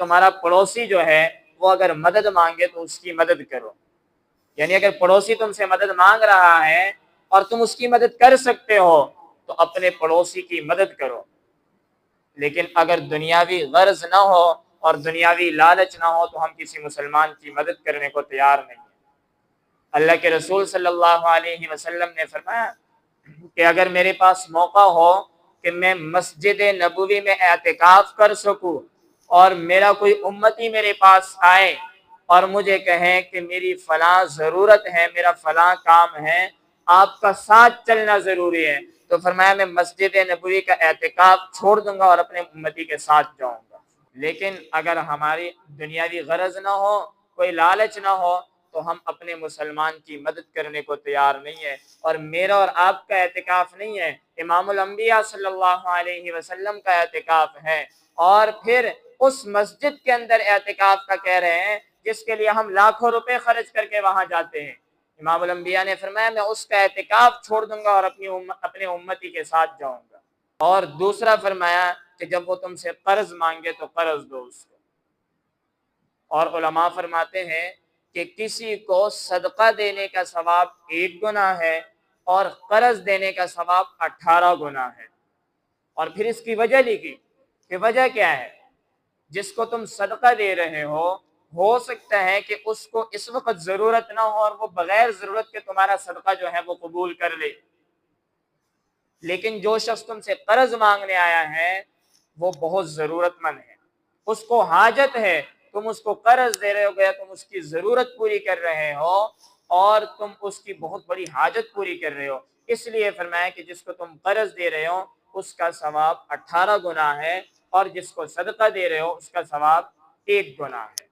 تمہارا پڑوسی جو ہے وہ اگر مدد مانگے تو اس کی مدد کرو، یعنی اگر پڑوسی تم سے مدد مانگ رہا ہے اور تم اس کی مدد کر سکتے ہو تو اپنے پڑوسی کی مدد کرو۔ لیکن اگر دنیاوی غرض نہ ہو اور دنیاوی لالچ نہ ہو تو ہم کسی مسلمان کی مدد کرنے کو تیار نہیں ہیں۔ اللہ کے رسول صلی اللہ علیہ وسلم نے فرمایا کہ اگر میرے پاس موقع ہو کہ میں مسجد نبوی میں اعتکاف کر سکوں اور میرا کوئی امتی میرے پاس آئے اور مجھے کہیں کہ میری فلاں ضرورت ہے، میرا فلاں کام ہے، آپ کا ساتھ چلنا ضروری ہے، تو فرمایا میں مسجد نبوی کا اعتکاف چھوڑ دوں گا اور اپنے امتی کے ساتھ جاؤں گا۔ لیکن اگر ہماری دنیاوی غرض نہ ہو، کوئی لالچ نہ ہو، تو ہم اپنے مسلمان کی مدد کرنے کو تیار نہیں ہے۔ اور میرا اور آپ کا اعتکاف نہیں ہے، امام الانبیاء صلی اللہ علیہ وسلم کا اعتکاف ہے، اور پھر اس مسجد کے اندر اعتکاف کا کہہ رہے ہیں جس کے لیے ہم لاکھوں روپے خرچ کر کے وہاں جاتے ہیں۔ امام الانبیاء نے فرمایا میں اس کا اعتکاف چھوڑ دوں گا اور اپنے امتی کے ساتھ جاؤں گا۔ اور دوسرا فرمایا کہ جب وہ تم سے قرض مانگے تو قرض دو اس کو۔ اور علماء فرماتے ہیں کہ کسی کو صدقہ دینے کا ثواب 1 گنا ہے اور قرض دینے کا ثواب 18 گنا ہے۔ اور پھر اس کی وجہ لکھی کہ وجہ کیا ہے؟ جس کو تم صدقہ دے رہے ہو سکتا ہے کہ اس کو اس وقت ضرورت نہ ہو اور وہ بغیر ضرورت کے تمہارا صدقہ جو ہے وہ قبول کر لے، لیکن جو شخص تم سے قرض مانگنے آیا ہے وہ بہت ضرورت مند ہے، اس کو حاجت ہے، تم اس کو قرض دے رہے ہو، گیا تم اس کی ضرورت پوری کر رہے ہو اور تم اس کی بہت بڑی حاجت پوری کر رہے ہو، اس لیے فرمایا کہ جس کو تم قرض دے رہے ہو اس کا ثواب 18 گنا ہے اور جس کو صدقہ دے رہے ہو اس کا ثواب 1 گنا ہے۔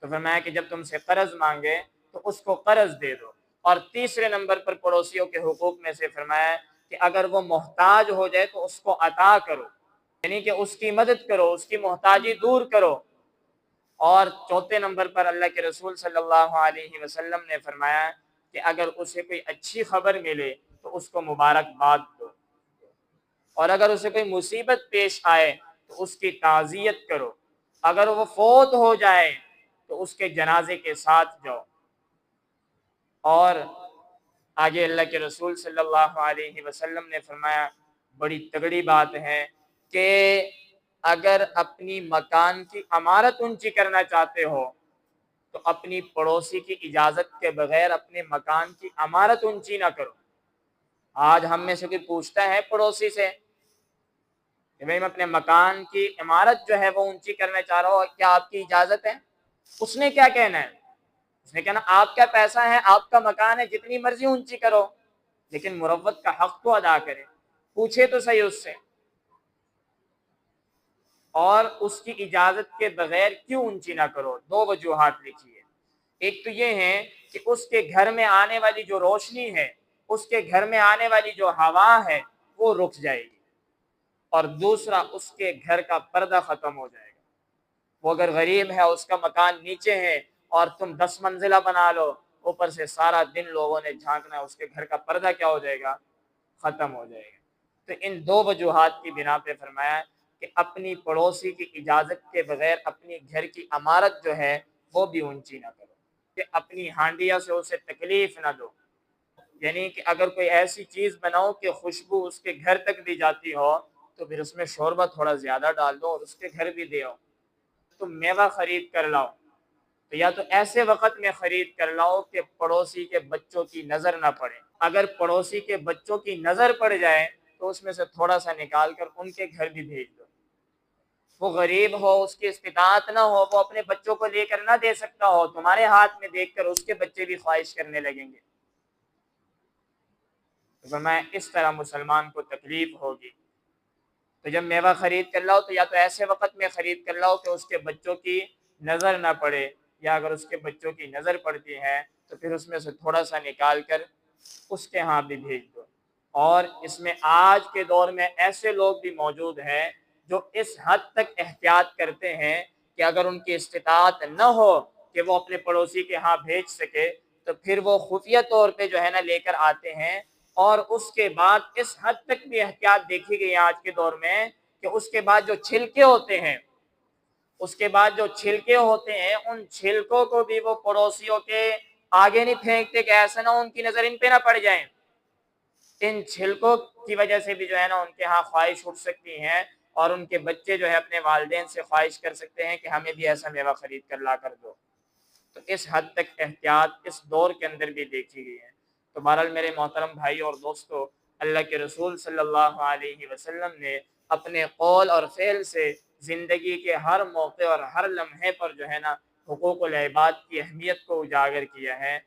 تو فرمایا کہ جب تم سے قرض مانگے تو اس کو قرض دے دو۔ اور تیسرے نمبر پر پڑوسیوں کے حقوق میں سے فرمایا کہ اگر وہ محتاج ہو جائے تو اس کو عطا کرو، یعنی کہ اس کی مدد کرو، اس کی محتاجی دور کرو۔ اور چوتھے نمبر پر اللہ کے رسول صلی اللہ علیہ وسلم نے فرمایا کہ اگر اسے کوئی اچھی خبر ملے تو اس کو مبارکباد دو، اور اگر اسے کوئی مصیبت پیش آئے تو اس کی تعزیت کرو، اگر وہ فوت ہو جائے تو اس کے جنازے کے ساتھ جاؤ۔ اور آگے اللہ کے رسول صلی اللہ علیہ وسلم نے فرمایا بڑی تگڑی بات ہے کہ اگر اپنی مکان کی عمارت اونچی کرنا چاہتے ہو تو اپنی پڑوسی کی اجازت کے بغیر اپنے مکان کی عمارت اونچی نہ کرو۔ آج ہم میں سے کوئی پوچھتا ہے پڑوسی سے کہ میں اپنے مکان کی عمارت جو ہے وہ اونچی کرنا چاہ رہا ہوں، کیا آپ کی اجازت ہے؟ اس نے کیا کہنا ہے؟ اس نے کہنا آپ کا پیسہ ہے، آپ کا مکان ہے، جتنی مرضی اونچی کرو، لیکن مروت کا حق تو ادا کرے، پوچھے تو صحیح اس سے، اور اس کی اجازت کے بغیر کیوں اونچی نہ کرو؟ 2 وجوہات لکھی ہے۔ ایک تو یہ ہے کہ اس کے گھر میں آنے والی جو روشنی ہے، اس کے گھر میں آنے والی جو ہوا ہے وہ رک جائے گی، اور دوسرا اس کے گھر کا پردہ ختم ہو جائے گا۔ وہ اگر غریب ہے، اس کا مکان نیچے ہے اور تم 10 منزلہ بنا لو، اوپر سے سارا دن لوگوں نے جھانکنا، اس کے گھر کا پردہ کیا ہو جائے گا؟ ختم ہو جائے گا۔ تو ان 2 وجوہات کی بنا پہ فرمایا کہ اپنی پڑوسی کی اجازت کے بغیر اپنی گھر کی عمارت جو ہے وہ بھی اونچی نہ کرو، کہ اپنی ہانڈیاں سے اسے تکلیف نہ دو، یعنی کہ اگر کوئی ایسی چیز بناؤ کہ خوشبو اس کے گھر تک بھی جاتی ہو تو پھر اس میں شوربہ تھوڑا زیادہ ڈال دو اور اس کے گھر بھی دے آؤ۔ تم میوہ خرید کر لاؤ تو یا تو ایسے وقت میں خرید کر لاؤ کہ پڑوسی کے بچوں کی نظر نہ پڑے، اگر پڑوسی کے بچوں کی نظر پڑ جائے تو اس میں سے تھوڑا سا نکال کر ان کے گھر بھی بھیج دو۔ وہ غریب ہو، اس کی استطاعت نہ ہو، وہ اپنے بچوں کو لے کر نہ دے سکتا ہو، تمہارے ہاتھ میں دیکھ کر اس کے بچے بھی خواہش کرنے لگیں گے، تو میں اس طرح مسلمان کو تکلیف ہوگی۔ تو جب میوہ خرید کر لاؤ تو یا تو ایسے وقت میں خرید کر لاؤ کہ اس کے بچوں کی نظر نہ پڑے، یا اگر اس کے بچوں کی نظر پڑتی ہے تو پھر اس میں سے تھوڑا سا نکال کر اس کے ہاں بھی بھیج دو۔ اور اس میں آج کے دور میں ایسے لوگ بھی موجود ہیں جو اس حد تک احتیاط کرتے ہیں کہ اگر ان کی استطاعت نہ ہو کہ وہ اپنے پڑوسی کے ہاں بھیج سکے تو پھر وہ خفیہ طور پہ جو ہے نا لے کر آتے ہیں، اور اس کے بعد اس حد تک بھی احتیاط دیکھی گئی آج کے دور میں کہ اس کے بعد جو چھلکے ہوتے ہیں اس کے بعد جو چھلکے ہوتے ہیں ان چھلکوں کو بھی وہ پڑوسیوں کے آگے نہیں پھینکتے کہ ایسا نہ ان کی نظر ان پہ نہ پڑ جائیں. ان چھلکوں کی وجہ سے بھی جو ہے نا ان کے ہاں خواہش اٹھ سکتی ہیں اور ان کے بچے جو ہے اپنے والدین سے خواہش کر سکتے ہیں کہ ہمیں بھی ایسا میوہ خرید کر لا کر دو. تو اس حد تک احتیاط اس دور کے اندر بھی دیکھی گئی ہے. تو بہرحال میرے محترم بھائی اور دوستو، اللہ کے رسول صلی اللہ علیہ وسلم نے اپنے قول اور فعل سے زندگی کے ہر موقع اور ہر لمحے پر جو ہے نا حقوق العباد کی اہمیت کو اجاگر کیا ہے.